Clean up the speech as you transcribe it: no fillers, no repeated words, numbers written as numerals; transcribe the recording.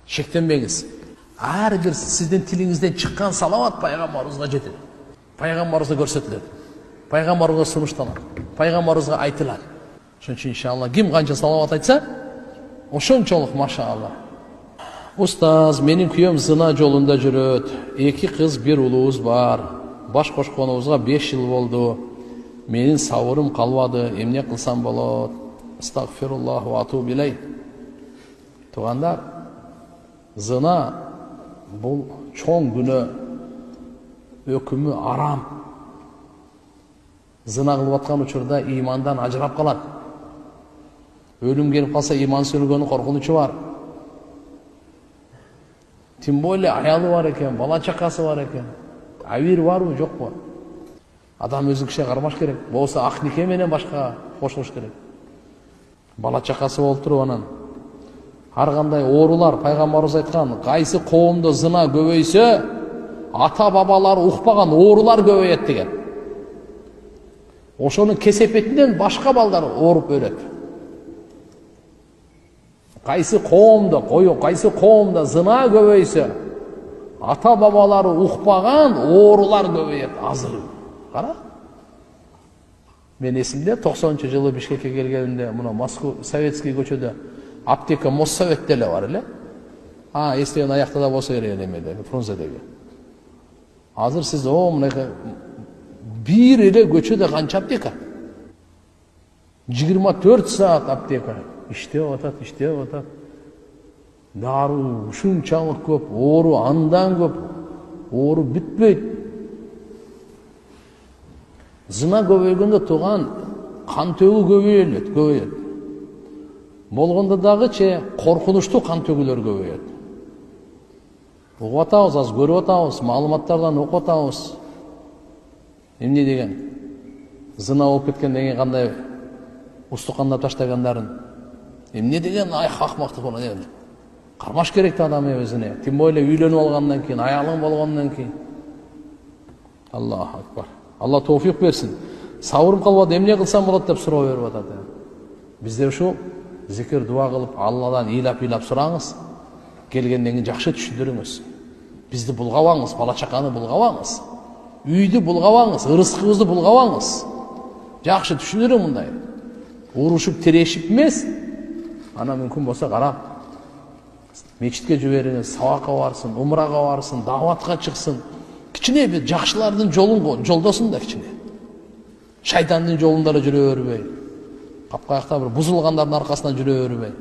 Шектенбеңіз. Әрбір сізден тилиңизден шыққан салават пайғамбарыбызға жетеді. Пайғамбарыбызға көрсетіледі. Пайғамбарыбызға сунушталады. Пайғамбарыбызға айтылады. Ошон үчүн иншалла ким канча салават айтса, ошончолук машаалла. Устаз, менин күйөөм зына жолунда жүрөт. 2 кыз, 1 улуубуз бар. Баш кошконубузга 5 жыл болду. Менин сабырым калбады. Эмне кылсам болот? Астагфируллах ва атуб илей. Тугандар, зына бул чоң күнөө, өкүмү арам. Зына кылып аткан учурда имандан ажырап калат. Өлүм келип калса имансыз өлгөнүн коркунучу бар. Тем более аялы бар экен, бала чакасы бар экен. Авир барбы, жокпу? Адам өзү кишиге кармаш керек. Болсо ак нике менен башка кошулуш керек. Бала чакасы болуп туруп анан ар кандай оорулар, пайгамбарыбыз айткан, кайсы коомдо зына көбөйсө, ата бабалары укпаган оорулар көбөйөт деген. Ошонун кесепетинен башка балдар ооруп өлөт. Кайсы коомдо, кайсы коомдо зына көбөйсө, ата бабалары укпаган оорулар көбөйөт. Азыр кара. Мен эсимде 90-жылы Бишкекке келгенимде, мына Москва Советский көчөдө аптека Моссовет деле бар эле. Эстеген аякта да болсо керек эмеде, Фрунзедеги. Азыр сиз мынакы бир эле көчөдө канча аптека? 24 саат аптека иштеп атат. Дару ушунчалык көп, оору андан көп, оору бүтпөйт. Зына көбөйгөндө туган кан төгүү көбөйөт. Болгондо дагы коркунучтуу кан төгүүлөр көбөйөт. Угуп атабыз, аз көрүп атабыз, маалыматтардан окуп атабыз. Эмне деген? Зына болуп кеткенден кийин кандай устукандап таштагандарын. Эмне деген акмактык болот эми. Кармаш керек адам өзүнө. Тем более үйлөнүп алгандан кийин, аялың болгондон кийин. Аллаху акбар. Алла товфик берсин. Сабырым калбады, эмне кылсам болот деп суроо берип атат. Бизде ушул зикир дуа кылып, Алладан ыйлап сураңыз. Келгенден кийин жакшы түшүндүрүңүз. Бизди булгабаңыз, бала чаканы булгабаңыз. Үйдү булгабаңыз, ырыскыбызды булгабаңыз. Жакшы түшүндүрүң мындай. Урушуп, тирешип эмес. Ана мүмкүн болсо карап, мечитке жибериңиз, сабакка барсын, умрага барсын, даватка чыксын. Кичине бир жакшылардын жолун жолдосун да кичине. Шайтандын жолунда эле жүрө бербей. Капкаякта бир бузулгандардын аркасынан жүрө бербей.